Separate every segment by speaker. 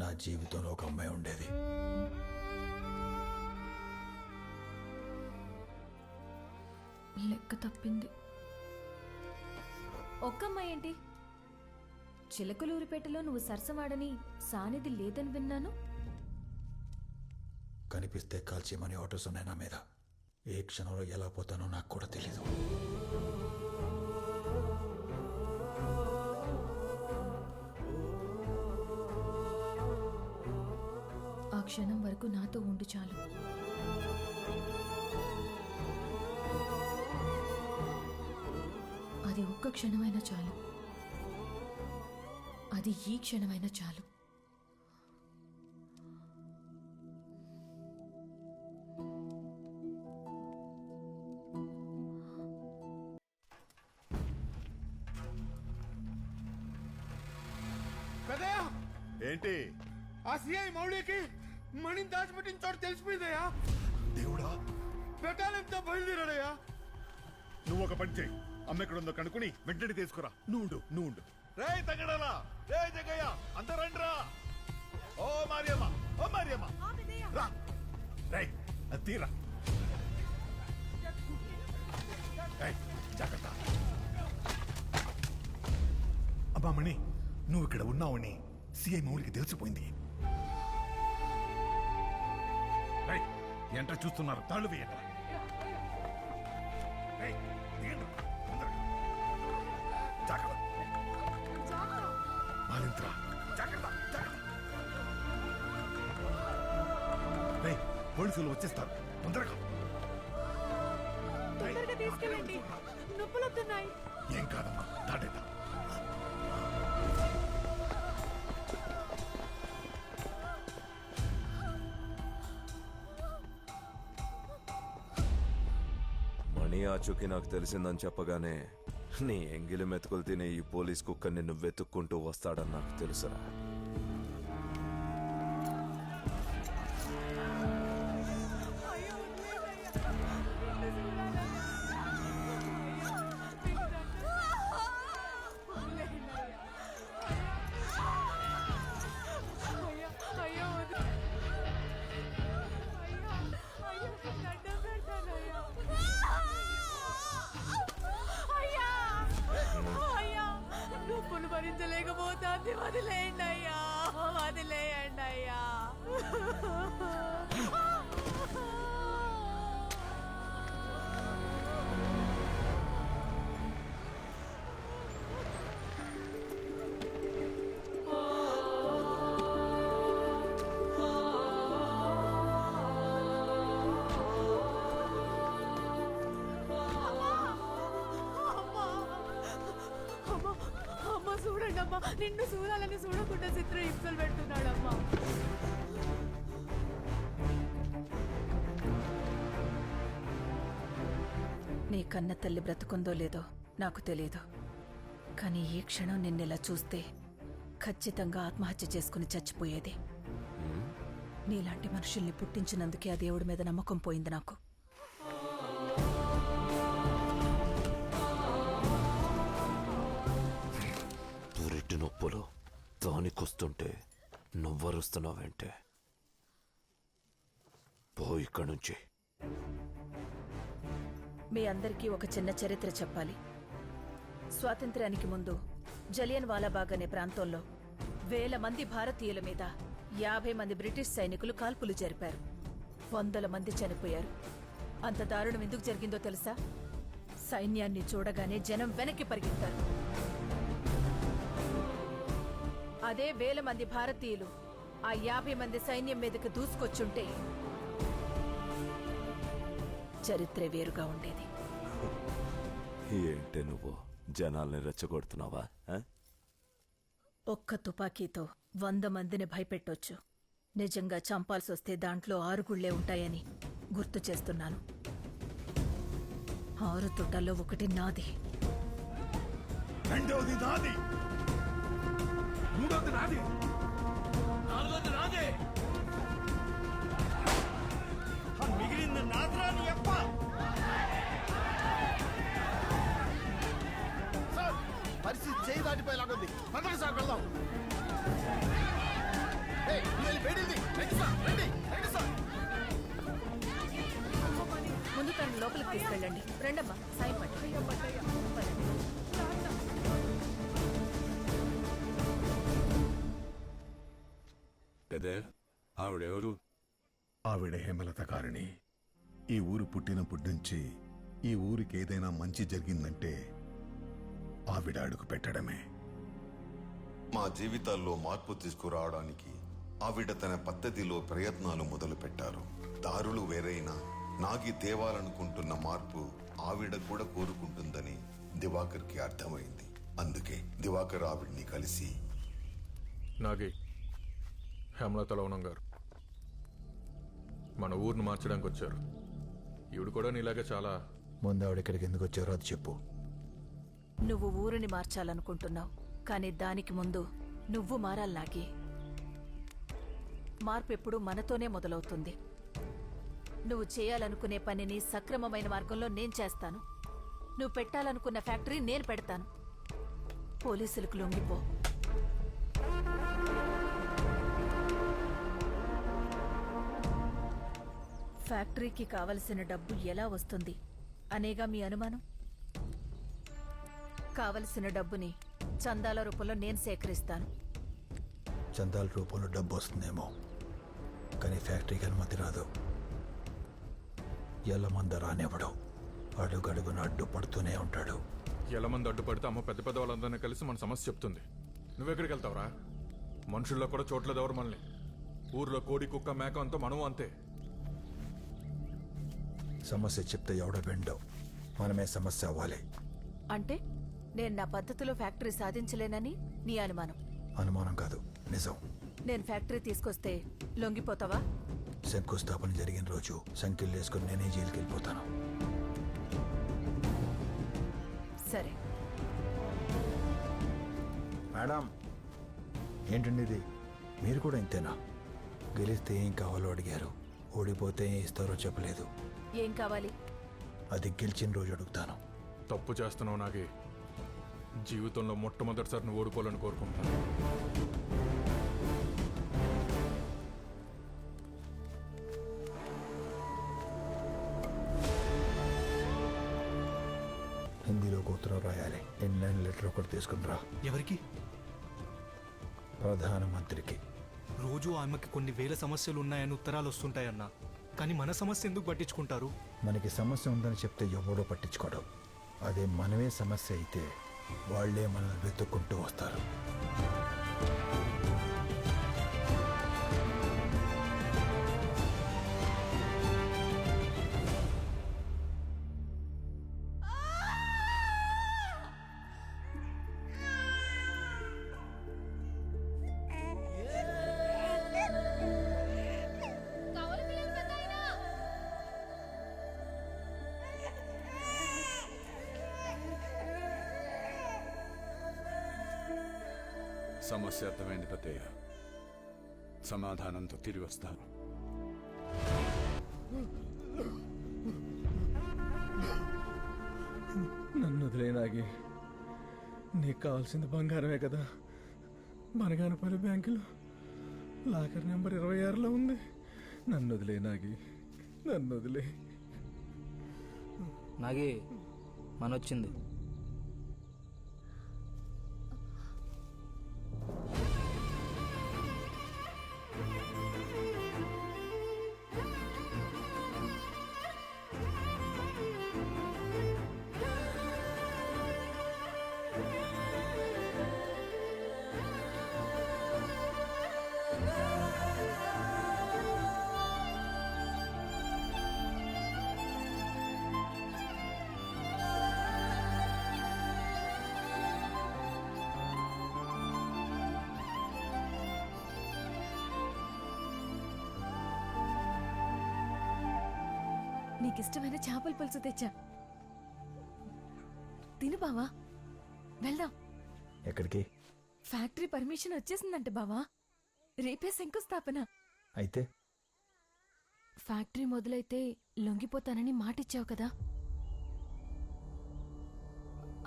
Speaker 1: నా జీవితంలో ఒక అమ్మాయి ఉండేది.
Speaker 2: లెక్క తప్పింది. ఒక్క అమ్మాయి ఏంటి? చిలకలూరిపేటలో నువ్వు సరసవాడని సానిది లేదని విన్నాను.
Speaker 1: కనిపిస్తే కాల్చేయమని ఆర్డర్స్ ఉన్నాయి నా మీద. ఏ క్షణంలో ఎలా పోతానో నాకు కూడా తెలీదు.
Speaker 2: ఆ క్షణం వరకు నాతో ఉండు చాలు. అది ఒక్క క్షణమైనా చాలు. అది ఈ క్షణమైనా చాలు.
Speaker 3: ఏంటి?
Speaker 4: ఆ సిఐ మౌళికి మణిని దాచిపెట్టిన చోటు తెలిసిపోయిందయ్యా.
Speaker 3: దేవుడా,
Speaker 4: పెట్టాలంతా బయలుదేరాడయ్యా.
Speaker 3: నువ్వు ఒక పని చేయి. అమ్మ ఎక్కడుందో కనుక్కుని వెంటనే తీసుకురా. నువ్వు రే తగ్గడాలా, రే జగయ్య, అందరూ రండిరా. ఓ మరియమ్మ రా. రే అది తీరా. జాగ్రత్త. అమ్మా మణి, నువ్వు ఇక్కడ ఉన్నావని సిఐ మౌలికి తెలిసిపోయింది. ఎంట చూస్తున్నారు, తాళ్ళు వేయండి. పోలీసులు వచ్చేస్తారు, తొందరగా
Speaker 2: తీసుకెళ్ళండి, నొప్పులొస్తున్నాయి.
Speaker 3: ఏం కాదమ్మా, దాటేద్దాం.
Speaker 5: మణి ఆచూకీ నాకు తెలిసిందని చెప్పగానే నీ ఎంగిలి మెతుకులు తినే ఈ పోలీస్ కుక్క నిన్ను వెతుక్కుంటూ వస్తాడని నాకు తెలుసురా.
Speaker 2: నొప్పులు భరించలేకపోతుంది. వదిలేయండి అయ్యా, వదిలేయండి అయ్యా. చూడండమ్మా, నిన్ను చూడాలని చూడకుండా చిత్ర హింసలు పెడుతున్నాడమ్మా. నీ కన్న తల్లి బ్రతుకుందో లేదో నాకు తెలియదు, కానీ ఈ క్షణం నిన్నెలా చూస్తే ఖచ్చితంగా ఆత్మహత్య చేసుకుని చచ్చిపోయేది. నీలాంటి మనుషుల్ని పుట్టించినందుకే ఆ దేవుడి మీద నమ్మకం పోయింది నాకు.
Speaker 5: నొప్పులు దానికొస్తుంటే నువ్వరుస్తున్నావేంటే? పో ఇక్కడి నుంచి.
Speaker 2: మీ అందరికీ ఒక చిన్న చరిత్ర చెప్పాలి. స్వాతంత్ర్యానికి ముందు జలియన్ వాలాబాగ్ అనే ప్రాంతంలో 1000 మంది భారతీయుల మీద 50 మంది బ్రిటిష్ సైనికులు కాల్పులు జరిపారు. 100 మంది చనిపోయారు. అంత దారుణం ఎందుకు జరిగిందో తెలుసా? సైన్యాన్ని చూడగానే జనం వెనక్కి పరిగెత్తారు. అదే 1000 మంది భారతీయులు ఆ 50 మంది సైన్యం మీదకి దూసుకొచ్చుంటే చరిత్ర వేరుగా ఉండేది.
Speaker 5: ఏంటే నువ్వు జనాల్ని రెచ్చగొడుతున్నావా?
Speaker 2: ఒక్క తుపాకీతో 100 మందిని భయపెట్టొచ్చు. నిజంగా చంపాల్సి వస్తే దాంట్లో 6 గుళ్లే ఉంటాయని గుర్తు చేస్తున్నాను. 6 తుటాల్లో 1 నాది,
Speaker 3: రెండవది నాది, మూడవది నాది, నాలుగవది నాదే, మిగిలింది నాద్రాని అప్ప. పరిస్థితి చేయి దాటిపోయేలాగుంది. పదవి సార్ వెళ్దాం.
Speaker 2: లోపలికి తీసుకెళ్ళండి. రండమ్మా, సాయం పట్టండి.
Speaker 6: పెదే ఆవిడెవరు?
Speaker 3: ఆవిడ హేమలత కారిణి. ఈ ఊరు పుట్టినప్పటి నుంచి ఈ ఊరికి ఏదైనా మంచి జరిగిందంటే ఆవిడ అడుగు పెట్టడమే.
Speaker 7: మా జీవితాల్లో మార్పు తీసుకురావడానికి ఆవిడ తన పద్ధతిలో ప్రయత్నాలు మొదలుపెట్టారు. దారులు వేరైనా నాగి తేవాలనుకుంటున్న మార్పు ఆవిడ కూడా కోరుకుంటుందని దివాకర్కి అర్థమైంది. అందుకే దివాకర్ ఆవిడ్ని కలిసి,
Speaker 8: నాగి, హేమలత లవణం గారు మన ఊరిని మార్చడానికి వచ్చారు. ఈవిడ కూడా నీలాగే చాలా
Speaker 1: ముందు ఆవిడ ఇక్కడికి ఎందుకు వచ్చారో అది చెప్పు.
Speaker 2: నువ్వు ఊరిని మార్చాలనుకుంటున్నావు, కానీ దానికి ముందు నువ్వు మారాలాగి. మార్పు ఎప్పుడు మనతోనే మొదలవుతుంది. నువ్వు చేయాలనుకునే పనిని సక్రమమైన మార్గంలో నేను చేస్తాను. నువ్వు పెట్టాలనుకున్న ఫ్యాక్టరీ నేను పెడతాను. పోలీసులకు లొంగిపో. ఫ్యాక్టరీకి కావలసిన డబ్బు ఎలా వస్తుంది అనేగా మీ అనుమానం? కావలసిన డబ్బుని చందాల రూపంలో నేను సేకరిస్తాను.
Speaker 1: చందాల రూపంలో డబ్బు వస్తుందేమో, కానీ ఫ్యాక్టరీకి అనుమతి రాదు. ఎల్లమంద రానివ్వడు. అడుగడుగున అడ్డుపడుతూనే ఉంటాడు.
Speaker 8: ఎలా మంది అడ్డుపడితే అమ్మ పెద్ద పెద్ద వాళ్ళందరినీ కలిసి మన సమస్య చెప్తుంది. నువ్వెక్కడికి వెళ్తావురా? మనుషుల్లో కూడా చోట్లేదు ఎవరు మనల్ని. ఊర్లో కోడి కుక్క మేక అంతా మనము అంతే.
Speaker 1: సమస్య చెప్తే ఎవడ వెండవు. మనమే సమస్య అవ్వాలి.
Speaker 2: అంటే నేను నా పద్ధతిలో ఫ్యాక్టరీ సాధించలేనని నీ అనుమానం?
Speaker 1: అనుమానం కాదు, నిజం.
Speaker 2: నేను ఫ్యాక్టరీ తీసుకొస్తే లొంగిపోతావా?
Speaker 1: శంకుస్థాపన జరిగిన రోజు సంఖ్యలు వేసుకుని నేనే జైలుకి వెళ్ళిపోతాను.
Speaker 2: సరే.
Speaker 1: మేడం, ఏంటండి ఇది? మీరు కూడా ఇంతేనా? గెలిస్తే ఏం కావాలో అడిగారు, ఓడిపోతే ఏం ఇస్తారో చెప్పలేదు.
Speaker 2: ఏం కావాలి?
Speaker 1: అది గెలిచిన రోజు అడుగుతాను.
Speaker 8: తప్పు చేస్తున్నావు నాగి. జీవితంలో మొట్టమొదటిసారి నువ్వు ఓడిపోవాలని కోరుకుంటాను.
Speaker 1: హిందీలో ఉత్తరం రాయాలి. ఇన్లైన్ లెటర్ ఒకటి తీసుకుని రా.
Speaker 4: ఎవరికి?
Speaker 1: ప్రధానమంత్రికి.
Speaker 4: రోజు ఆమెకి కొన్ని వేల సమస్యలు ఉన్నాయని ఉత్తరాలు వస్తుంటాయన్నా, కానీ మన సమస్య ఎందుకు పట్టించుకుంటారు?
Speaker 1: మనకి సమస్య ఉందని చెప్తే ఎవడో పట్టించుకోవడం. అదే మనమే సమస్య అయితే వాళ్లే మనల్ని వెతుక్కుంటూ వస్తారు.
Speaker 6: సమస్య అర్థమైంది పెద్దయ్య. సమాధానంతో తిరిగి వస్తాను.
Speaker 4: నన్ను వదిలేనాగి. నీకు కావాల్సింది బంగారమే కదా. బనగానపల్లి బ్యాంకులో లాకర్ నెంబర్ 26లో ఉంది. నన్ను వదిలేనాగి, నన్ను వదిలే.
Speaker 9: నాగి మనొచ్చింది.
Speaker 10: నీకిష్టమైన చేపల పులుసు తెచ్చా, తిను బావా. వెళ్దాం.
Speaker 1: ఎక్కడికి?
Speaker 10: ఫ్యాక్టరీ పర్మిషన్ వచ్చేసిందంట బావా. రేపే శంకుస్థాపన.
Speaker 1: అయితే
Speaker 10: ఫ్యాక్టరీ మొదలైతే లొంగిపోతానని మాటిచ్చావు కదా.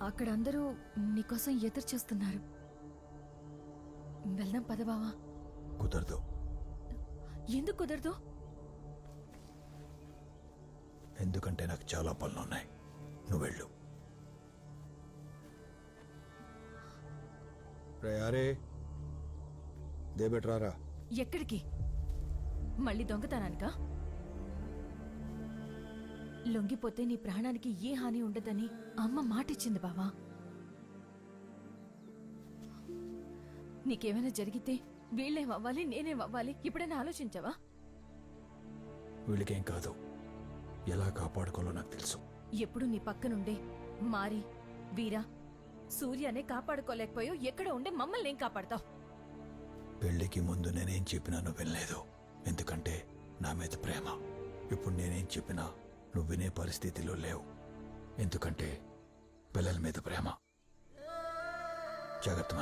Speaker 10: అక్కడ అందరూ నీకోసం ఎదురు చూస్తున్నారు. వెళ్దాం పద బావా.
Speaker 1: కుదరదు.
Speaker 10: ఎందుకు కుదరదు?
Speaker 1: ఎందుకంటే నాకు చాలా పనులున్నాయి. నువ్వు వెళ్ళు. రే అరే దేబెట్రారా.
Speaker 10: ఎక్కడికి? మళ్ళీ దొంగతనానికా? లొంగిపోతే నీ ప్రాణానికి ఏ హాని ఉండదని అమ్మ మాటిచ్చింది బావా. నీకేమైనా జరిగితే వీళ్ళేమవ్వాలి, నేనేమవ్వాలి? ఇప్పుడైనా ఆలోచించావా?
Speaker 1: వీళ్ళకేం కాదు, ఎలా కాపాడుకోవాలో నాకు తెలుసు.
Speaker 10: ఎప్పుడు నీ పక్కనుండే మారి, వీరా, సూర్యనే కాపాడుకోలేకపోయావు. ఎక్కడ ఉండే మమ్మల్ని ఏం కాపాడతావు?
Speaker 1: పెళ్లికి ముందు నేనేం చెప్పినా నువ్వు వినలేదు, ఎందుకంటే నా మీద ప్రేమ. ఇప్పుడు నేనేం చెప్పినా నువ్వు వినే పరిస్థితిలో లేవు, ఎందుకంటే పిల్లల మీద ప్రేమ. జాగ్రత్త.